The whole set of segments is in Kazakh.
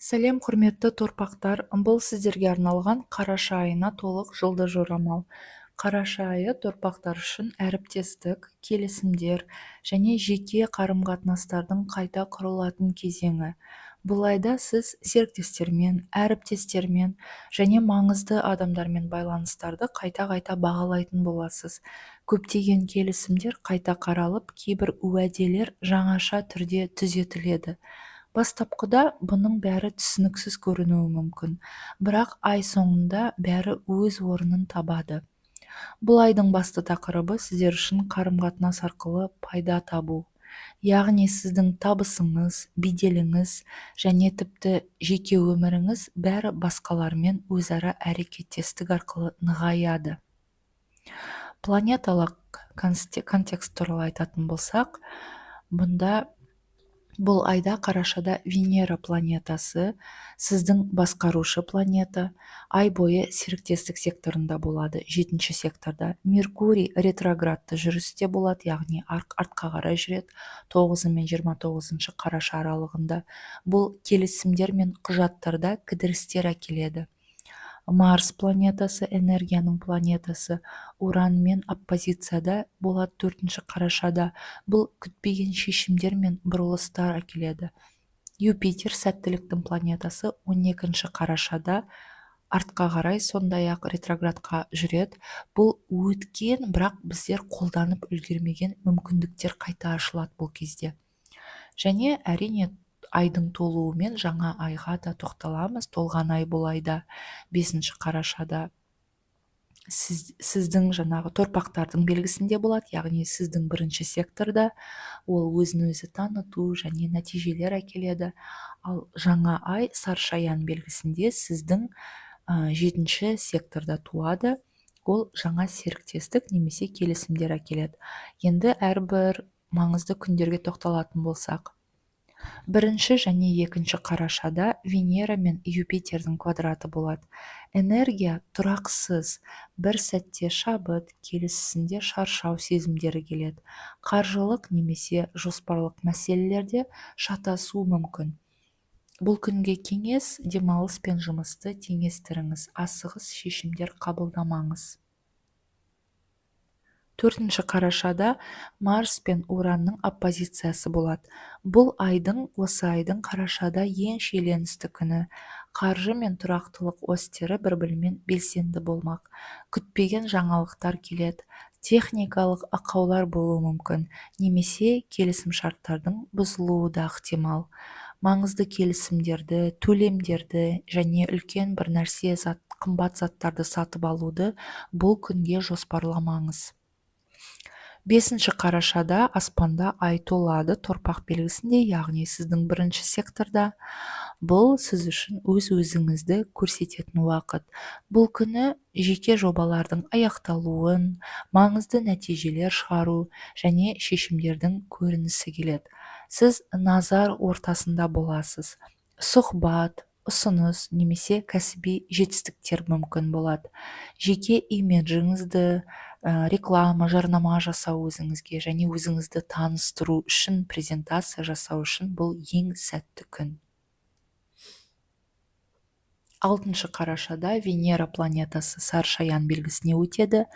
Сәлем құрметті торпақтар, бұл сіздерге арналған қараша айына толық жылды жорамал. Қараша айы торпақтар үшін әріптестік, келісімдер және жеке қарым-қатынастардың қайта құрылатын кезеңі. Бұл айда сіз серіктестермен, әріптестермен және маңызды адамдармен байланыстарды қайта-қайта бағалайтын боласыз. Көптеген келісімдер қайта қаралып, кейбір уәделер жаңаша түрде түзетіледі. Бастапқыда бұның бәрі түсініксіз көрінуі мүмкін, бірақ ай соңында бәрі өз орнын табады. Бұл айдың басты тақырыбы сіздер үшін қарым-қатынас арқылы пайда табу. Яғни сіздің табысыңыз, беделіңіз және тіпті жеке өміріңіз бәрі басқалармен өзара әрекеттестік арқылы нығаяды. Планеталық контекст туралы айтатын болсақ, бұл айда қарашада Венера планетасы, сіздің басқарушы планета, ай бойы серіктестік секторында болады. 7-ші секторда Меркурий ретроградты жүрісте болады, яғни артқа қарай жүреді 9 мен 29 қараша аралығында. Бұл келісімдер мен құжаттарда кідірістер әкеледі. Марс планетасы, энергияның планетасы, Уранмен оппозицияда болады 4-ші қарашада. Бұл күтпеген шешімдер мен бұрылыстар әкеледі. Юпитер, сәттіліктің планетасы, 12-ші қарашада артқа қарай сондай-ақ ретроградқа жүреді. Бұл өткен, бірақ біздер қолданып үлгермеген мүмкіндіктер қайта ашылады бұл кезде. Және әрине айдың толуымен жаңа айға да тоқталамыз. Толған ай бұл айда 5-ші қарашада сіздің жаңағы торпақтардың белгісінде болады, яғни сіздің 1-ші секторда. Ол өзін өзі таныту және нәтижелер әкеледі. Ал жаңа ай саршаян белгісінде сіздің 7-ші секторда туады. Ол жаңа серіктестік немесе келісімдер әкеледі. Енді әрбір маңызды күндерге тоқталатын болсақ, 1-ші және 2-ші қарашада Венера мен Юпитердің квадраты болады. Энергия тұрақсыз, бір сәтте шабыт, келесісінде шаршау сезімдері келеді. Қаржылық немесе жоспарлық мәселелерде шатасу мүмкін. Бұл күнге кеңес, демалыс пен жұмысты теңестіріңіз, асығыс шешімдер қабылдамаңыз. 4-ші қарашада Марс пен Уранның оппозициясы болады. Бұл осы айдың қарашада ең шиеленісті күні. Қаржы мен тұрақтылық осьтері бір-бірімен белсенді болмақ. Күтпеген жаңалықтар келеді. Техникалық ақаулар болуы мүмкін, немесе келісімшарттардың бұзылуы да ықтимал. Маңызды келісімдерді, төлемдерді және үлкен бір нәрсе, қымбат заттарды сатып алуды бұл күнге жоспарламаңыз. 5-ші қарашада аспанда ай толады торпақ белгісінде, яғни сіздің 1-ші секторда. Бұл сіз үшін өз-өзіңізді көрсететін уақыт. Бұл күні жеке жобалардың аяқталуын, маңызды нәтижелер шығару және шешімдердің көрінісі келеді. Сіз назар ортасында боласыз. Сұхбат, ұсыныс немесе кәсіби жетістіктер мүмкін болады. Жеке имиджіңізді, реклама, жарнама жасау өзіңізге және өзіңізді таныстыру үшін, презентация жасау үшін бұл ең сәтті күн. 6-ші қарашада Венера планетасы саршаян белгісіне өтеді,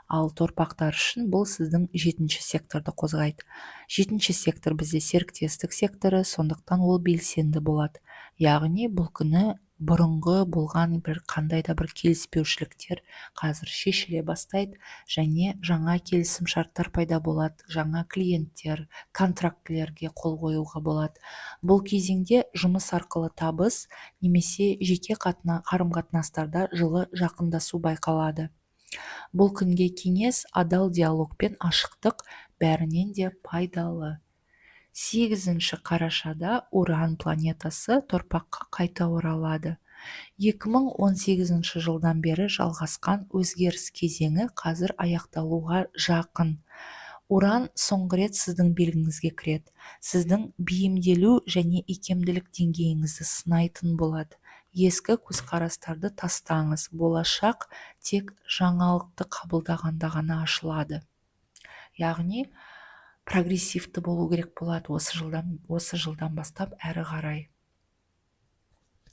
ал торпақтар үшін бұл сіздің 7-ші секторды қозғайды. 7-ші сектор бізде серіктестік секторы, сондықтан ол белсенді болады. Яғни бұл күні бұрынғы болған қандай да бір келіспеушіліктер қазір шешіле бастайды және жаңа келісім шарттар пайда болады, жаңа клиенттер, контрактілерге қол қоюға болады. Бұл кезеңде жұмыс арқылы табыс немесе жеке қарым-қатынастарда жылы жақындасу байқалады. Бұл күнге кеңес, адал диалог пен ашықтық бәрінен де пайдалы. 8-ші қарашада Уран планетасы торпаққа қайта оралады. 2018 жылдан бері жалғасқан өзгеріс кезеңі қазір аяқталуға жақын. Уран соңғы рет сіздің белгіңізге кіреді. Сіздің бейімделу және икемділік деңгейіңізді сынайтын болады. Ескі көзқарастарды тастаңыз. Болашақ тек жаңалықты қабылдағанда ғана ашылады. Яғни прогрессивті болу керек болады осы жылдан бастап әрі қарай.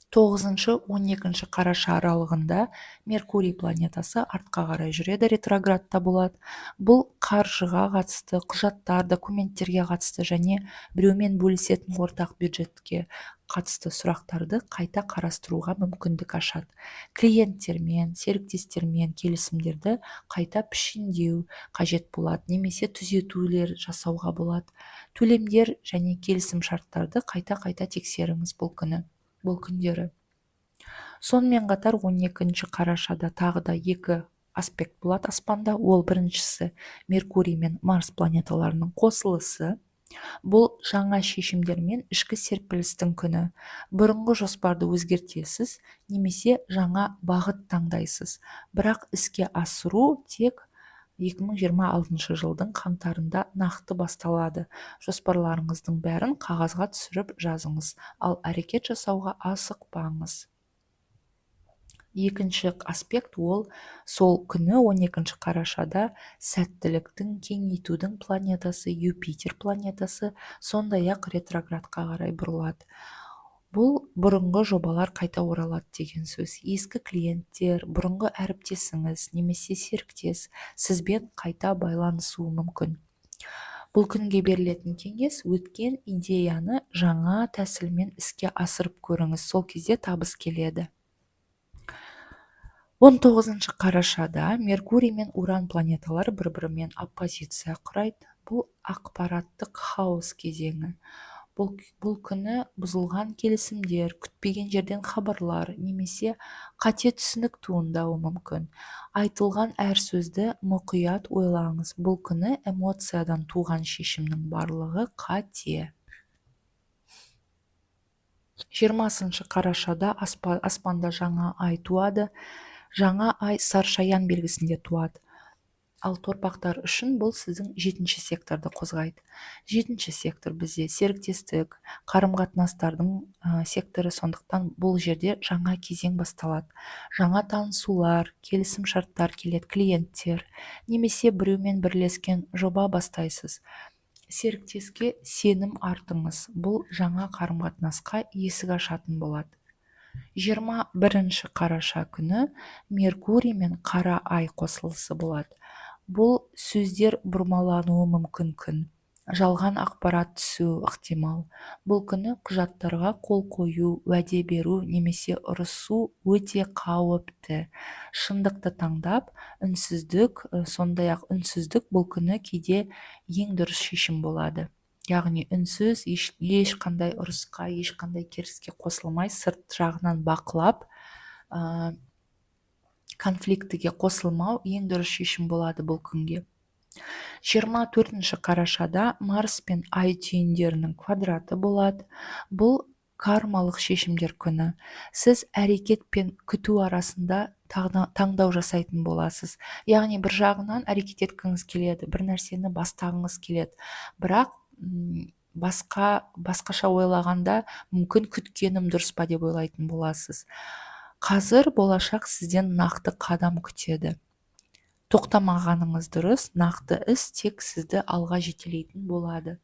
9-12 қараша аралығында Меркурий планетасы артқа қарай жүреді, ретроградта болады. Бұл қаржыға қатысты, құжаттар, документтерге қатысты және біреумен бөлісетін ортақ бюджетке қатысты сұрақтарды қайта қарастыруға мүмкіндік ашады. Клиенттермен, серіктестермен келісімдерді қайта пішіндеу қажет болады, немесе түзетулер жасауға болады. Төлемдер және келісім шарттарды қайта тексеріңіз бұл күндері. Сонымен қатар 12 қарашада тағы да екі аспект болады аспанда. Ол біріншісі Меркурий мен Марс планеталарының қосылысы. Бұл жаңа шешімдер мен ішкі серпілістің күні. Бұрынғы жоспарды өзгертесіз, немесе жаңа бағыт таңдайсыз. Бірақ іске асыру тек 2026 жылдың қаңтарында нақты басталады. Жоспарларыңыздың бәрін қағазға түсіріп жазыңыз, ал әрекет жасауға асықпаңыз. Екінші аспект ол сол күні 12 қарашада сәттіліктің, кеңейтудің планетасы Юпитер планетасы сондай-ақ ретроградқа қарай бұрылады. Бұл бұрынғы жобалар қайта оралады деген сөз. Ескі клиенттер, бұрынғы әріптесіңіз немесе серіктес сізбен қайта байланысуы мүмкін. Бұл күнге берілетін кеңес: өткен идеяны жаңа тәсілмен іске асырып көріңіз, сол кезде табыс келеді. 19 қарашада Меркурий мен Уран планеталары бір-бірімен оппозиция құрайды. Бұл ақпараттық хаос кезеңі. Бұл күні бұзылған келісімдер, күтпеген жерден хабарлар немесе қате түсінік туындауы мүмкін. Айтылған әр сөзді мұқият ойлаңыз. Бұл күні эмоциядан туған шешімнің барлығы қате. 20 қарашада аспанда жаңа ай туады. Жаңа ай Саршаян белгісінде туады. Ал торпақтар үшін бұл сіздің 7-ші секторды қозғайды. 7-ші сектор бізде серіктестік, қарым-қатынастардың секторы, сондықтан бұл жерде жаңа кезең басталады. Жаңа танысулар, келісім шарттар келеді, клиенттер, немесе біреумен бірлескен жоба бастайсыз. Серіктеске сенім артыңыз. Бұл жаңа қарым-қатынасқа есік ашатын болады. 21 қараша күні Меркурий мен қара ай қосылысы болады. Бұл сөздер бұрмалануы мүмкін күн. Жалған ақпарат түсуі ықтимал. Бұл күні құжаттарға қол қою, уәде беру немесе ұрысу өте қауіпті. Шындықты таңдап, сондай-ақ үнсіздік бұл күні кейде ең дұрыс шешім болады. Яғни үнсіз, ешқандай ұрысқа, ешқандай керіске қосылмай, сырт жағынан бақылап, конфликтіге қосылмау ең дұрыс шешім болады бұл күнге. 24 қарашада Марс пен Ай түйіндерінің квадраты болады. Бұл кармалық шешімдер күні. Сіз әрекет пен күту арасында таңдау жасайтын боласыз. Яғни бір жағынан әрекет еткіңіз келеді, бір нәрсені бастағыңыз келеді. Бірақ басқаша ойлағанда мүмкін күткенім дұрыс па деп ойлайтын боласыз. Қазір болашақ сізден нақты қадам күтеді. Тоқтамағаныңыз дұрыс, нақты іс тек сізді алға жетелейтін болады.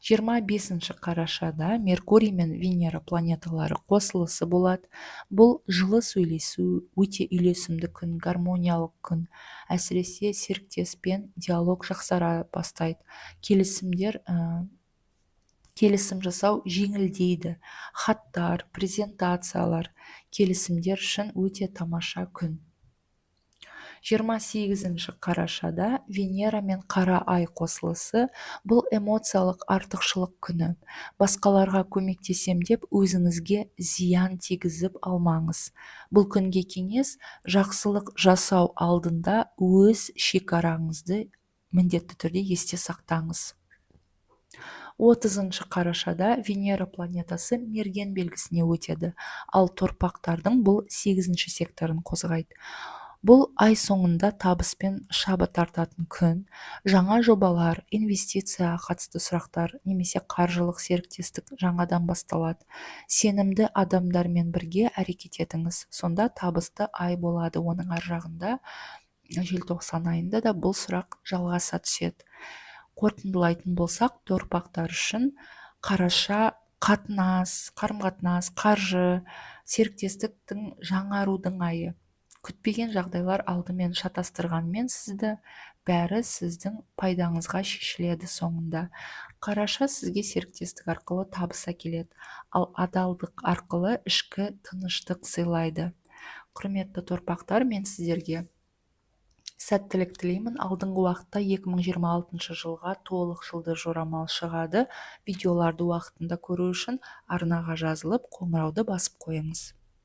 25 қарашада Меркурий мен Венера планеталары қосылысы болады. Бұл жылы сөйлесу, өте үйлесімді күн, гармониялық күн. Әсіресе серіктеспен диалог жақсара бастайды. Келісім жасау жеңілдейді. Хаттар, презентациялар, келісімдер үшін өте тамаша күн. 28 қарашада Венера мен қара ай қосылысы. Бұл эмоциялық артықшылық күні. Басқаларға көмектесем деп өзіңізге зиян тигізіп алмаңыз. Бұл күнге кеңес: жақсылық жасау алдында өз шекараңызды міндетті түрде есте сақтаңыз. 30 қарашада Венера планетасы Мерген белгісіне өтеді, ал торпақтардың бұл 8-ші секторын қозғайды. Бұл ай соңында табыспен шабыт тартатын күн. Жаңа жобалар, инвестицияға қатысты сұрақтар немесе қаржылық серіктестік жаңадан басталады. Сенімді адамдармен бірге әрекет етіңіз, сонда табысты ай болады. Оның ар жағында желтоқсан айында да бұл сұрақ жалғаса түседі. Қорытындылайтын болсақ, торпақтар үшін қараша қарым-қатынас, қаржы, серіктестіктің жаңарудың айы. Күтпеген жағдайлар алдымен шатастырғанмен сізді, бәрі сіздің пайдаңызға шешіледі соңында. Қараша сізге серіктестік арқылы табыс әкеледі, ал адалдық арқылы ішкі тыныштық сыйлайды. Құрметті торпақтар, мен сіздерге сәттілік тілеймін. Алдыңғы уақытта 2026 жылға толық жылды жорамал шығады. Видеоларды уақытында көру үшін арнаға жазылып қоңырауды басып қойыңыз.